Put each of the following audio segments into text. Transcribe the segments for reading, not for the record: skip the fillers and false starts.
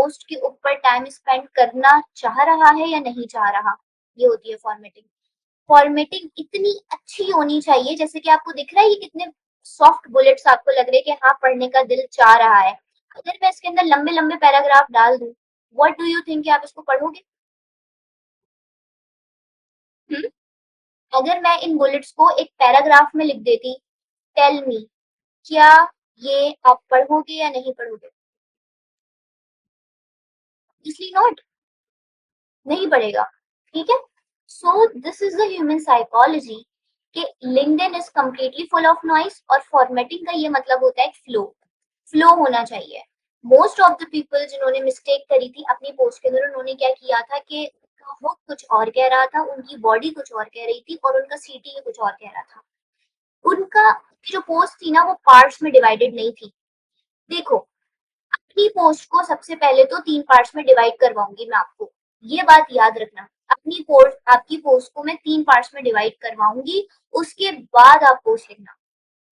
Post के ऊपर time spend करना चाह रहा है या नहीं चाह रहा, ये होती है फॉर्मेटिंग। फॉर्मेटिंग इतनी अच्छी होनी चाहिए, जैसे कि आपको दिख रहा है ये कितने सॉफ्ट बुलेट्स आपको लग रहे हैं कि हाँ पढ़ने का दिल चाह रहा है। अगर मैं इसके अंदर लंबे लंबे पैराग्राफ डाल दूं, व्हाट डू यू थिंक आप इसको पढ़ोगे? हम्म? अगर मैं इन बुलेट्स को एक पैराग्राफ में लिख देती, टेल मी, क्या ये आप पढ़ोगे या नहीं पढ़ोगे? इसलिए नॉट, नहीं पढ़ेगा। ठीक है, so this is the human psychology कि LinkedIn is completely full of noise, और फॉर्मेटिंग का ये मतलब होता है फ्लो। फ्लो होना चाहिए। मोस्ट ऑफ द पीपल जिन्होंने मिस्टेक करी थी अपनी पोस्ट के अंदर, उन्होंने क्या किया था कि उनका हुक कुछ और कह रहा था, उनकी बॉडी कुछ और कह रही थी, और उनका सीटी कुछ और कह रहा था। उनका जो पोस्ट थी ना वो पार्ट्स में डिवाइडेड नहीं थी। देखो, अपनी पोस्ट को सबसे पहले तो 3 पार्ट्स में डिवाइड करवाऊंगी मैं आपको, ये बात याद रखना। अपनी पोस्ट, आपकी पोस्ट को मैं 3 पार्ट्स में डिवाइड करवाऊंगी, उसके बाद आप पोस्ट लिखना।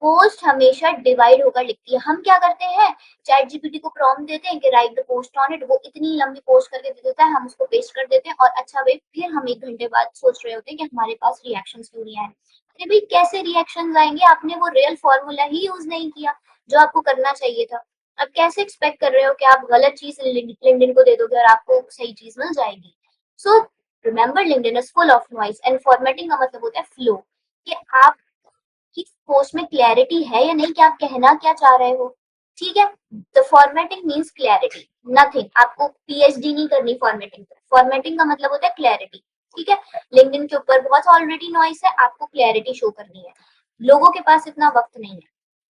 पोस्ट हमेशा डिवाइड होकर लिखती है। हम क्या करते हैं, चैट जीपीटी को प्रॉम्प्ट देते हैं कि right the post on it, वो इतनी लंबी पोस्ट करके दे देता है, हम उसको पेस्ट कर देते हैं, और अच्छा भाई फिर हम 1 घंटे बाद सोच रहे होते हैं कि हमारे पास रिएक्शंस क्यों नहीं आए। अरे भाई कैसे रिएक्शंस आएंगे, आपने वो रियल फॉर्मूला ही यूज नहीं किया जो आपको करना चाहिए था। अब कैसे एक्सपेक्ट कर रहे हो कि आप गलत चीज लिंक्डइन को दे दोगे और आपको सही चीज मिल जाएगी? So remember, LinkedIn is full of noise, and formatting का मतलब होता है फ्लो, कि आप कि पोस्ट में क्लैरिटी है या नहीं, कि आप कहना क्या चाह रहे हो। ठीक है, the formatting means clarity, nothing. आपको पीएचडी नहीं करनी फॉर्मेटिंग पर। फॉर्मेटिंग का मतलब होता है क्लैरिटी। ठीक है, लिंक्डइन के ऊपर बहुत ऑलरेडी नॉइस है, आपको क्लैरिटी शो करनी है, लोगों के पास इतना वक्त नहीं है।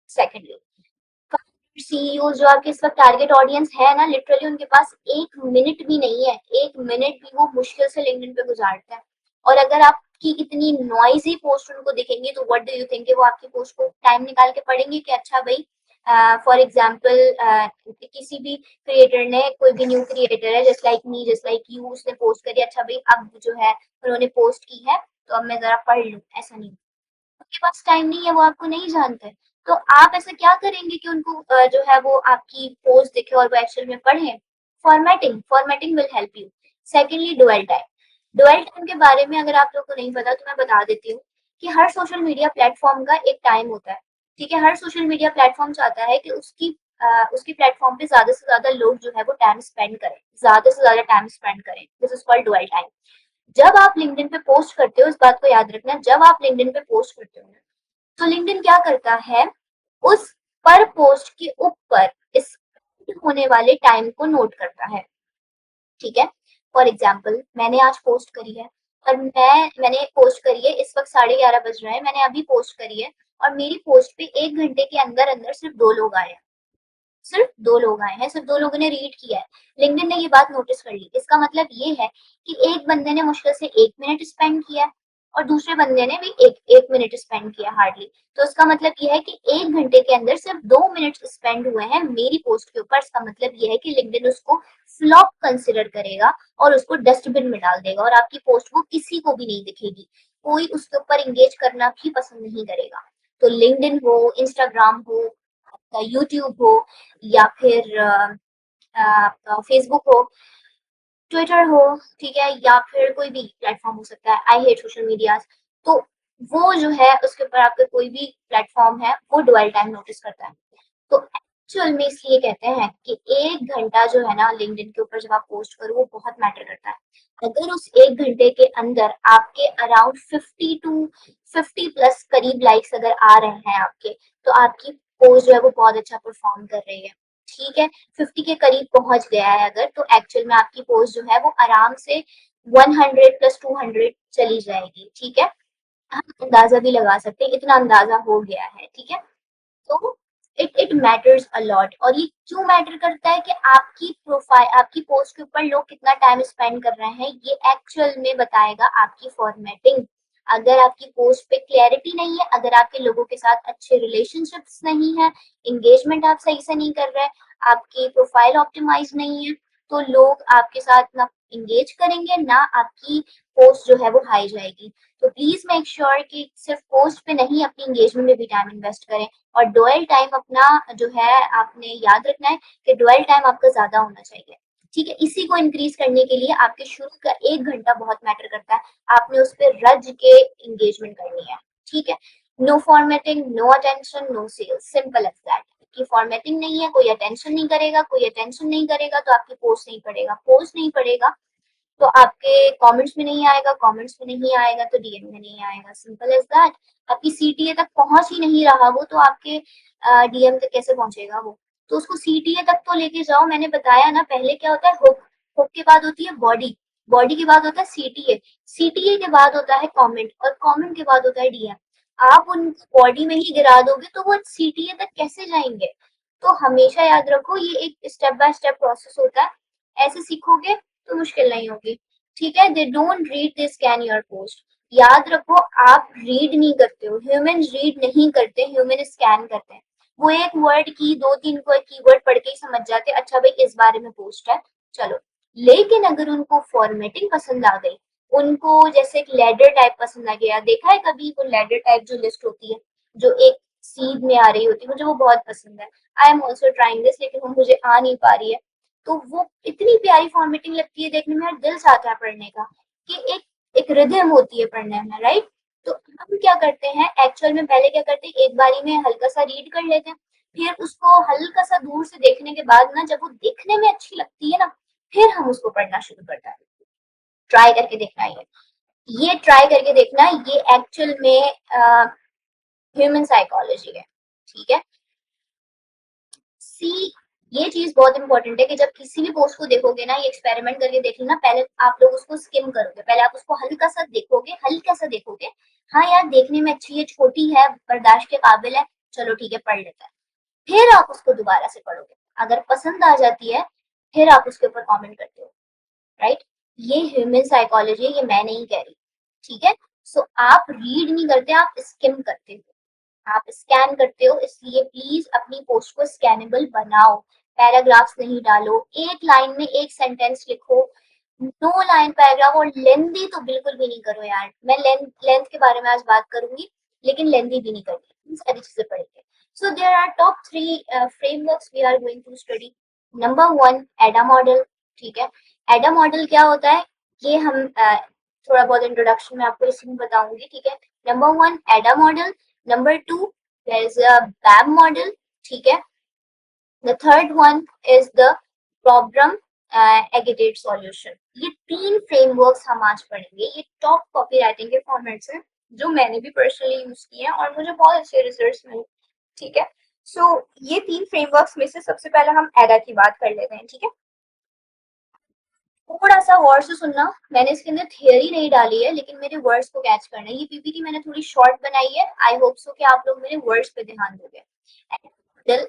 सेकेंडली, सीईओ जो आपके इस वक्त टारगेट ऑडियंस है ना, लिटरली उनके पास 1 मिनट भी नहीं है, 1 मिनट भी वो मुश्किल से लिंक्डइन पे गुजारते हैं। और अगर आपकी इतनी नॉइजी पोस्ट उनको दिखेंगे तो व्हाट डू यू थिंक, वो आपकी पोस्ट को टाइम निकाल के पढ़ेंगे कि अच्छा भाई, फॉर एग्जाम्पल किसी भी क्रिएटर ने, कोई भी न्यू क्रिएटर है just like me just like you, उसने पोस्ट करी, अच्छा भाई अब जो है उन्होंने पोस्ट की है तो अब मैं जरा पढ़ लूँ, ऐसा नहीं। उनके पास टाइम नहीं है, वो आपको नहीं जानते। तो आप ऐसा क्या करेंगे कि उनको जो है वो आपकी पोस्ट दिखे और वो एक्चुअल में पढ़े? Formatting, formatting will help you. Secondly, dual time. Dual time के बारे में अगर आप लोगों को नहीं पता तो मैं बता देती हूँ कि हर सोशल मीडिया प्लेटफॉर्म का एक टाइम होता है। ठीक है, हर सोशल मीडिया प्लेटफॉर्म चाहता है कि उसकी प्लेटफॉर्म पे ज्यादा से ज्यादा लोग जो है वो टाइम स्पेंड करें, ज्यादा से ज्यादा टाइम स्पेंड करें। This is called dual time. जब आप लिंक्डइन पे पोस्ट करते हो, इस बात को याद रखना, जब आप लिंक्डइन पे पोस्ट करते हो तो लिंक्डइन क्या करता है, उस पर पोस्ट के ऊपर इस होने वाले टाइम को नोट करता है। ठीक है, फॉर एग्जाम्पल मैंने आज पोस्ट करी है, और मैंने पोस्ट करी है, इस वक्त 11:30 बज रहे हैं, मैंने अभी पोस्ट करी है, और मेरी पोस्ट पे 1 घंटे के अंदर अंदर सिर्फ 2 लोग आए हैं। सिर्फ 2 लोग आए हैं, सिर्फ 2 लोगों ने रीड किया है। लिंक्डइन ने ये बात नोटिस कर ली। इसका मतलब ये है कि एक बंदे ने मुश्किल से 1 मिनट स्पेंड किया है, और दूसरे बंदे ने भी एक मिनट स्पेंड किया हार्डली। तो इसका मतलब ये है कि 1 घंटे के अंदर सिर्फ 2 मिनट स्पेंड हुए हैं मेरी पोस्ट के ऊपर। इसका मतलब ये है कि लिंक्डइन उसको फ्लॉप कंसिडर करेगा और उसको डस्टबिन में डाल देगा, और आपकी पोस्ट वो किसी को भी नहीं दिखेगी, कोई उसके ऊपर इंगेज करना भी पसंद नहीं करेगा। तो लिंक्डइन हो, इंस्टाग्राम हो, आपका यूट्यूब हो, या फिर आपका फेसबुक हो, ट्विटर हो, ठीक है, या फिर कोई भी प्लेटफॉर्म हो सकता है, आई हेट सोशल मीडिया, तो वो जो है उसके ऊपर आपका कोई भी प्लेटफॉर्म है वो डुअल टाइम नोटिस करता है। तो एक्चुअल में इसलिए कहते हैं कि 1 घंटा जो है ना लिंक्डइन के ऊपर जब आप पोस्ट करो वो बहुत मैटर करता है। अगर उस 1 घंटे के अंदर आपके अराउंड 50 प्लस करीब लाइक्स अगर आ रहे हैं आपके, तो आपकी पोस्ट जो है वो बहुत अच्छा परफॉर्म कर रही है। ठीक है, 50 के करीब पहुंच गया है अगर, तो एक्चुअल में आपकी पोस्ट जो है वो आराम से 100 प्लस 200 चली जाएगी। ठीक है, हम अंदाजा भी लगा सकते हैं, इतना अंदाजा हो गया है। ठीक है, तो इट मैटर्स अ लॉट। और ये क्यों मैटर करता है कि आपकी प्रोफाइल, आपकी पोस्ट के ऊपर लोग कितना टाइम स्पेंड कर रहे हैं, ये एक्चुअल में बताएगा आपकी फॉर्मेटिंग। अगर आपकी पोस्ट पे क्लैरिटी नहीं है, अगर आपके लोगों के साथ अच्छे रिलेशनशिप्स नहीं है, एंगेजमेंट आप सही से नहीं कर रहे, आपकी प्रोफाइल ऑप्टिमाइज नहीं है, तो लोग आपके साथ ना इंगेज करेंगे, ना आपकी पोस्ट जो है वो हाई जाएगी। तो प्लीज मेक श्योर कि सिर्फ पोस्ट पे नहीं, अपनी एंगेजमेंट में भी टाइम इन्वेस्ट करें। और डुअल टाइम अपना जो है आपने याद रखना है कि डुअल टाइम आपका ज्यादा होना चाहिए। ठीक है, इसी को इंक्रीज करने के लिए आपके शुरू का 1 घंटा बहुत मैटर करता है, आपने उस पर रज के एंगेजमेंट करनी है। ठीक है, no formatting, no attention, no sales, simple as that. कि फॉर्मेटिंग नहीं है, कोई अटेंशन नहीं करेगा, कोई अटेंशन नहीं करेगा तो आपकी पोस्ट नहीं पड़ेगा, पोस्ट नहीं पड़ेगा तो आपके कमेंट्स में नहीं आएगा, कमेंट्स में नहीं आएगा तो डीएम में नहीं आएगा, सिंपल एज दैट। आपकी सीटीए तक पहुंच ही नहीं रहा वो, तो आपके डीएम तक कैसे पहुंचेगा वो? तो उसको सीटीए तक तो लेके जाओ। मैंने बताया ना, पहले क्या होता है, हुक, हुक के बाद होती है बॉडी, बॉडी के बाद होता है सीटीए, सीटीए के बाद होता है कमेंट, और कमेंट के बाद होता है डीएम। आप उनको बॉडी में ही गिरा दोगे तो वो सीटीए तक कैसे जाएंगे? तो हमेशा याद रखो, ये एक स्टेप बाय स्टेप प्रोसेस होता है, ऐसे सीखोगे तो मुश्किल नहीं होगी। ठीक है, they don't read, they scan your post. याद रखो, आप रीड नहीं करते हो, ह्यूमन रीड नहीं करते, ह्यूमन स्कैन करते हैं। वो एक वर्ड की 2-3 को कीवर्ड पढ़ के ही समझ जाते हैं, अच्छा भाई इस बारे में पोस्ट है, चलो। लेकिन अगर उनको फॉर्मेटिंग पसंद आ गई, उनको जैसे एक लेडर टाइप पसंद आ गया, देखा है कभी वो लेडर टाइप जो लिस्ट होती है, जो एक सीध में आ रही होती है, मुझे वो बहुत पसंद है। I am also trying this, लेकिन वो मुझे आ नहीं पा रही है। तो वो इतनी प्यारी फॉर्मेटिंग लगती है देखने में, यार दिल चाहता है पढ़ने का, कि एक एक रिदम होती है पढ़ने में, राइट? तो हम क्या करते हैं एक्चुअल में, पहले क्या करते हैं, एक बारी में हल्का सा रीड कर लेते हैं, फिर उसको हल्का सा दूर से देखने के बाद ना, जब वो देखने में अच्छी लगती है ना, फिर हम उसको पढ़ना शुरू करते हैं। ट्राई करके देखना, ये ट्राई करके देखना, ये एक्चुअल में ह्यूमन साइकोलॉजी है। ठीक है, सी, ये चीज बहुत इंपॉर्टेंट है कि जब किसी भी पोस्ट को देखोगे ना, ये एक्सपेरिमेंट करके देख लेना, पहले आप लोग उसको स्किम करोगे, पहले आप उसको हल्का सा देखोगे, हल्का सा देखोगे, हाँ यार देखने में अच्छी है, छोटी है, बर्दाश्त के काबिल है, चलो ठीक है पढ़ लेता है। फिर आप उसको दोबारा से पढ़ोगे, अगर पसंद आ जाती है फिर आप उसके ऊपर कमेंट करते हो, राइट? ये ह्यूमन साइकोलॉजी है, ये मैं नहीं कह रही। ठीक है, सो आप रीड नहीं करते, आप स्किम करते हो, आप स्कैन करते हो, इसलिए प्लीज अपनी पोस्ट को स्कैनेबल बनाओ, पैराग्राफ्स नहीं डालो, एक लाइन में एक सेंटेंस लिखो, 2 लाइन पैराग्राफ, और लेंदी तो बिल्कुल भी नहीं करो यार। मैं लेंथ के बारे में आज बात करूंगी, लेकिन लेंदी भी नहीं करूंगी, सारी चीजें पढ़ेंगे। So there are top 3 frameworks we are going to study. Number 1, AIDA model. ठीक है, एडा मॉडल क्या होता है, ये हम थोड़ा बहुत इंट्रोडक्शन में आपको इसी में बताऊंगी। ठीक है, number 1 AIDA model, number 2 there is a BAM model, ठीक है, the third one is the problem aggregate solution। ये 3 फ्रेमवर्क्स हम आज पढ़ेंगे, ये टॉप कॉपी राइटिंग के फॉर्मेट्स हैं जो मैंने भी पर्सनली यूज किए हैं और मुझे बहुत अच्छे रिजल्ट्स मिले। ठीक है, सो ये 3 फ्रेमवर्क्स में से सबसे पहले हम एडा की बात कर लेते हैं। ठीक है, थोड़ा सा गौर से सुनना, मैंने इसके अंदर थियरी नहीं डाली है, लेकिन मेरे वर्ड्स को कैच करना है। ये पीपीटी मैंने थोड़ी शॉर्ट बनाई है, आई होप सो कि आप लोग मेरे वर्ड्स पे ध्यान दोगे।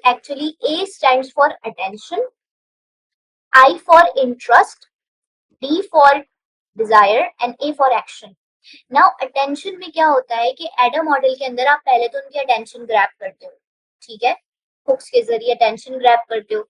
Actually A stands for attention, I for interest, D for desire and A for action. Now attention में क्या होता है कि एडा मॉडल के अंदर आप पहले तो उनकी अटेंशन ग्रैब करते हो, ठीक है, हुक्स के जरिए अटेंशन ग्रैब करते हो,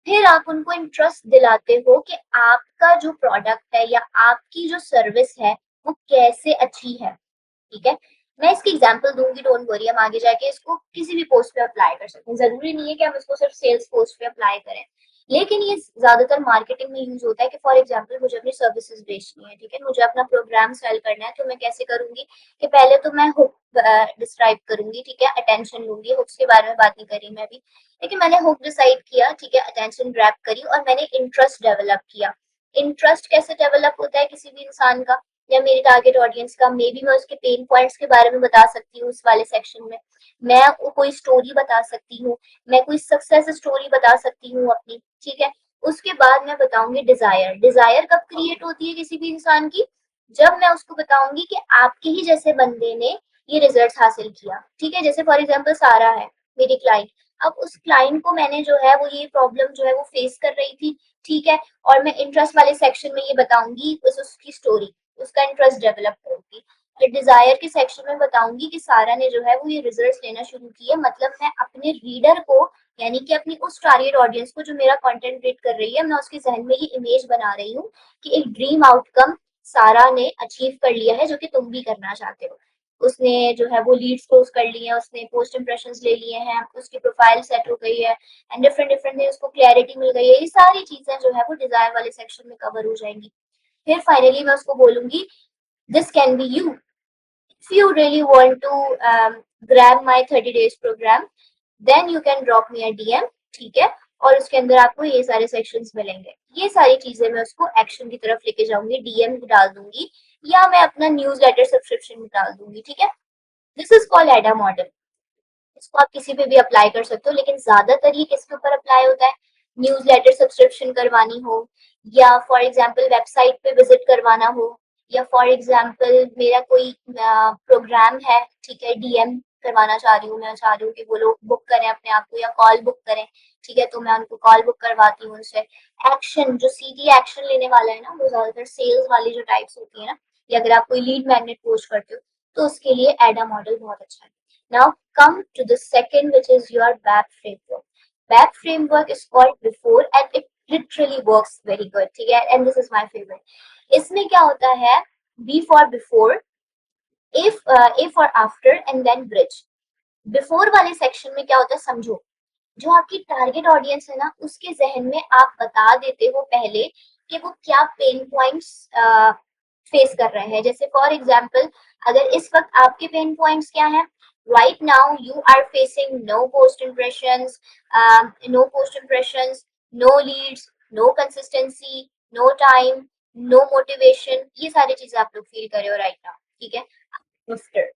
फिर आप उनको इंटरेस्ट दिलाते हो कि आपका जो प्रोडक्ट है या आपकी जो सर्विस है वो कैसे अच्छी है। ठीक है, मैं इसकी एग्जांपल दूंगी, डोंट वरी, हम आगे जाके इसको किसी भी पोस्ट पे अप्लाई कर सकते हैं, जरूरी नहीं है कि हम इसको सिर्फ सेल्स पोस्ट पे अप्लाई करें, लेकिन ये ज्यादातर मार्केटिंग में यूज होता है। कि फॉर एग्जांपल मुझे अपनी सर्विसेज बेचनी है, ठीक है, मुझे अपना प्रोग्राम सेल करना है, तो मैं कैसे करूंगी कि पहले तो मैं हुक डिस्क्राइब करूंगी, ठीक है, अटेंशन लूंगी, हुक्स के बारे में बात नहीं करी मैं अभी, लेकिन मैंने हुक डिसाइड किया, ठीक है, अटेंशन ग्रैब करी और मैंने इंटरेस्ट डेवलप किया। इंटरेस्ट कैसे डेवलप होता है किसी भी इंसान का या मेरे टारगेट ऑडियंस का, मे बी मैं उसके पेन पॉइंट्स के बारे में बता सकती हूँ उस वाले सेक्शन में, मैं कोई स्टोरी बता सकती हूँ, मैं कोई सक्सेस स्टोरी बता सकती हूँ अपनी। ठीक है, उसके बाद मैं बताऊंगी डिजायर। डिजायर कब क्रिएट होती है किसी भी इंसान की, जब मैं उसको बताऊंगी कि आपके ही जैसे बंदे ने ये रिजल्ट हासिल किया। ठीक है, जैसे फॉर एग्जाम्पल सारा है मेरी क्लाइंट, अब उस क्लाइंट को मैंने जो है वो ये प्रॉब्लम जो है वो फेस कर रही थी, ठीक है, और मैं इंटरेस्ट वाले सेक्शन में ये बताऊंगी उसकी स्टोरी, उसका इंटरेस्ट डेवलप करूंगी। और डिजायर के सेक्शन में बताऊंगी कि सारा ने जो है वो ये रिजल्ट्स लेना शुरू किए, मतलब मैं अपने रीडर को, यानी कि अपनी उस टारगेट ऑडियंस को जो मेरा कंटेंट रीड कर रही है, मैं उसके जहन में ये इमेज बना रही हूँ कि एक ड्रीम आउटकम सारा ने अचीव कर लिया है जो कि तुम भी करना चाहते हो। उसने जो है वो लीड्स क्लोज कर लिए हैं, उसने पोस्ट इंप्रेशंस ले लिए हैं, उसकी प्रोफाइल सेट हो गई है एंड डिफरेंट डिफरेंट उसको क्लैरिटी मिल गई है, ये सारी चीजें जो है वो डिजायर वाले सेक्शन में कवर हो जाएंगी। फिर फाइनली मैं उसको बोलूंगी this can be you, if you really want to grab my 30 days program then you can drop me a DM, ठीक है। और उसके अंदर आपको ये सारे सेक्शंस मिलेंगे, ये सारी चीजें मैं उसको एक्शन की तरफ लेके जाऊंगी, डीएम डाल दूंगी या मैं अपना न्यूज़लेटर सब्सक्रिप्शन में डाल दूंगी, ठीक है। दिस इज कॉल्ड एडा मॉडल। इसको आप किसी पे भी अप्लाई कर सकते हो, लेकिन ज्यादातर ये किसके ऊपर अप्लाई होता है, न्यूज़लेटर सब्सक्रिप्शन करवानी हो, या फॉर एग्जांपल वेबसाइट पे विजिट करवाना हो, या फॉर एग्जांपल मेरा कोई प्रोग्राम है, ठीक है, डीएम करवाना चाह रही हूँ, मैं चाह रही हूँ कि वो लोग बुक करें अपने आप को या कॉल बुक करें, ठीक है, तो मैं उनको कॉल बुक करवाती हूँ उनसे। एक्शन जो सीधी एक्शन लेने वाला है ना, वो ज्यादातर सेल्स वाली जो टाइप्स होती है ना, या अगर आप कोई लीड मैग्नेट पोस्ट करते हो तो उसके लिए एडा मॉडल बहुत अच्छा है। Now come to the second, which is your BAP framework. BAP framework is called before and it literally works very good, ठीक है, and this is my favorite. इसमें क्या होता है, B for before, A for after and then bridge. Before वाले section में क्या होता है समझो, जो आपकी टारगेट ऑडियंस है ना, उसके जहन में आप बता देते हो पहले कि वो क्या पेन पॉइंट्स फेस कर रहे हैं। जैसे फॉर एग्जांपल अगर इस वक्त आपके पेन पॉइंट्स क्या हैं, right now you are facing no post impressions, no leads, no consistency, no time, no motivation, ये सारी चीजें आप लोग फील कर रहे हो राइट नाउ, ठीक है। आफ्टर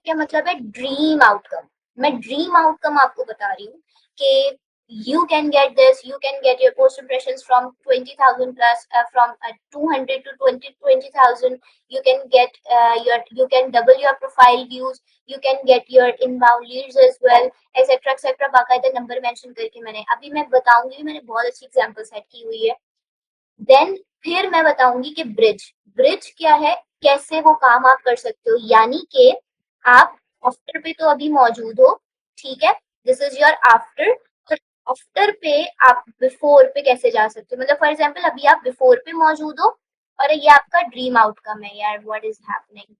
क्या मतलब है, ड्रीम आउटकम। मैं ड्रीम आउटकम आपको बता रही हूँ कि you can get this, you can get your post impressions from 20,000 plus, from 200 to 20,000, you can get you can double your profile views, you can get your inbound leads as well, etc etc, बाकायदा number mention करके मैंने अभी मैं बताऊंगी, मैंने बहुत अच्छी example set की हुई है। देन फिर मैं बताऊंगी कि ब्रिज, ब्रिज क्या है, कैसे वो काम आप कर सकते हो, यानी कि आप आफ्टर पे तो अभी मौजूद हो, ठीक है, दिस इज योर आफ्टर, और आफ्टर पे आप बिफोर पे कैसे जा सकते हो, मतलब फॉर एग्जांपल अभी आप बिफोर पे मौजूद हो और ये आपका ड्रीम आउटकम है, यार what is happening,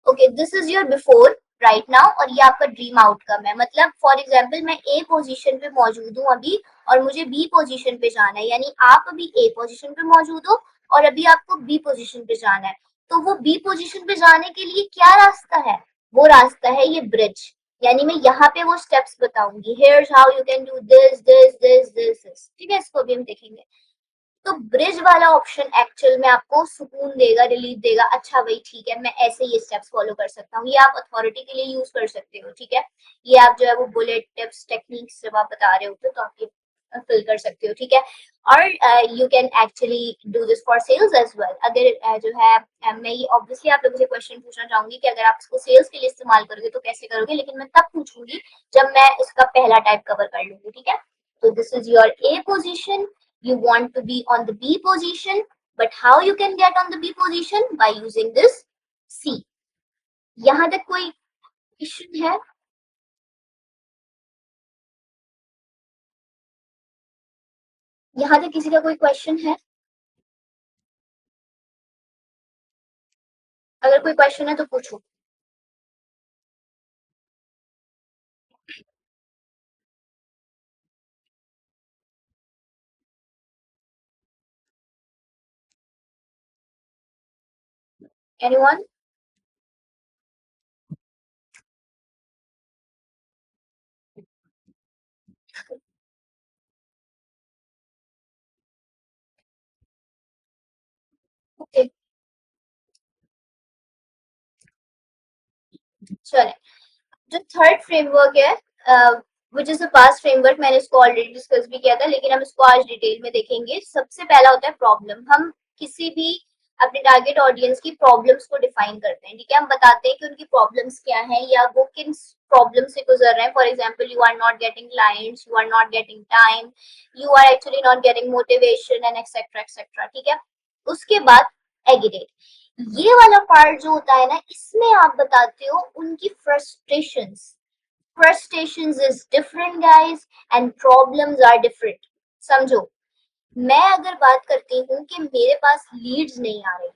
okay this is your before right now और ये आपका ड्रीम आउटकम है। मतलब फॉर एग्जांपल मैं ए पोजीशन पे मौजूद हूँ अभी और मुझे बी पोजीशन पे जाना है, यानी आप अभी ए पोजीशन पे मौजूद हो और अभी आपको बी पोजीशन पे जाना है, तो वो बी पोजीशन पे जाने के लिए क्या रास्ता है, वो रास्ता है ये ब्रिज, यानी मैं यहाँ पे वो स्टेप्स बताऊंगी, here's how you can do this this this this, ठीक है, इसको भी हम देखेंगे। तो ब्रिज वाला ऑप्शन एक्चुअल में आपको सुकून देगा, रिलीफ देगा, अच्छा भाई ठीक है मैं ऐसे ये स्टेप्स फॉलो कर सकता हूँ, ये आप अथॉरिटी के लिए यूज कर सकते हो, ठीक है, ये आप जो है वो बुलेट टिप्स टेक्निक्स जब आप बता रहे हो तो आप ये फिल कर सकते हो, ठीक है। और you can actually do this for sales as well. अगर जो है मैं ये ऑब्वियसली आप लोगों से क्वेश्चन पूछना चाहूंगी कि अगर आप इसको सेल्स के लिए इस्तेमाल करोगे तो कैसे करोगे, लेकिन मैं तब पूछूंगी जब मैं इसका पहला टाइप कवर कर लूंगी, ठीक है। तो this is your A position, you want to be on the B position, but how you can get on the B position, by using this C। यहाँ तक कोई क्वेश्चन है, यहाँ तक किसी का कोई क्वेश्चन है, अगर कोई क्वेश्चन है तो पूछो। एनीवन? ओके चले, जो थर्ड फ्रेमवर्क है which is the past framework, मैंने इसको ऑलरेडी डिस्कस भी किया था लेकिन हम इसको आज डिटेल में देखेंगे। सबसे पहला होता है प्रॉब्लम। हम किसी भी अपने टारगेट ऑडियंस की प्रॉब्लम्स को डिफाइन करते हैं, ठीक है, हम बताते हैं कि उनकी प्रॉब्लम्स क्या है या वो किन प्रॉब्लम से गुजर रहे हैं। For example you are not getting clients, you are not getting time, you are actually not getting motivation and etcetera etcetera, ठीक है। उसके बाद एग्रीगेट, ये वाला पार्ट जो होता है ना, इसमें आप बताते हो उनकी frustrations. Frustrations is different guys and problems are different. समझो, मैं अगर बात करती हूँ कि मेरे पास लीड्स नहीं आ रही,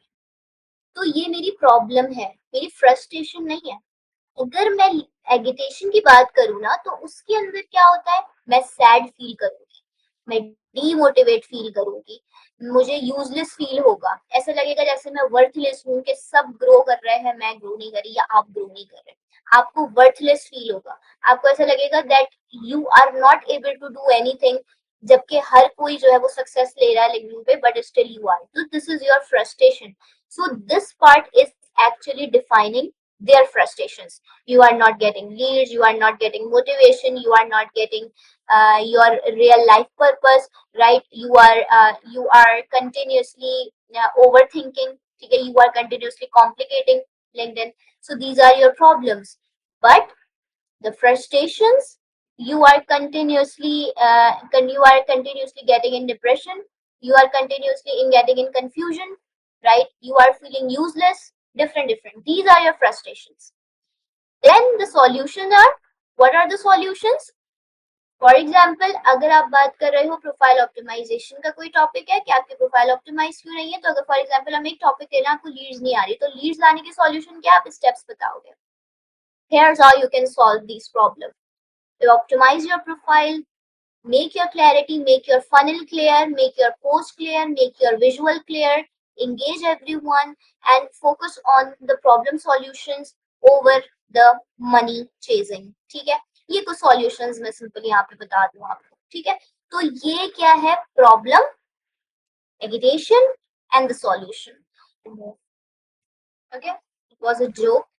तो ये मेरी प्रॉब्लम है, मेरी फ्रस्ट्रेशन नहीं है। अगर मैं एगिटेशन की बात करूँ ना, तो उसके अंदर क्या होता है, मैं सैड फील करूंगी, मैं डीमोटिवेट फील करूंगी, मुझे यूजलेस फील होगा, ऐसा लगेगा जैसे मैं वर्थलेस हूँ, कि सब ग्रो कर रहे हैं, मैं ग्रो नहीं कर रही, या आप ग्रो नहीं कर रहे। आपको वर्थलेस फील होगा, आपको ऐसा लगेगा that you are not able to do anything, जबकि हर कोई जो है वो सक्सेस ले रहा है लिंक्डइन पे, बट स्टिल यू आर, तो this is your frustration. So this part is actually defining their frustrations. You are not getting leads, you are not getting motivation, you are not getting your real life purpose, right? You are continuously overthinking, okay? You are continuously complicating LinkedIn. So these are your problems. But the frustrations, you are continuously getting in depression, you are continuously in getting in confusion, right? You are feeling useless, different, these are your frustrations. Then the solutions are, what are the solutions? For example, अगर आप बात कर रहे हो profile optimisation का, कोई topic है कि आपकी प्रोफाइल ऑप्टिमाइज क्यों नहीं है, तो अगर फॉर एग्जाम्पल हम एक टॉपिक ले लें, आपको लीड्स नहीं आ रही, तो लीड्स लाने के सॉल्यूशन क्या, आप स्टेप्स बताओगे। Here's how you can solve these problems. You optimize your profile, make your clarity, make your funnel clear, make your post clear, make your visual clear, engage everyone, and focus on the problem solutions over the money chasing. ठीक है, ये कुछ solutions मैं simply यहाँ पे बता दूँ आपको, ठीक है। तो ये क्या है, problem, agitation and the solution. Okay, it was a joke.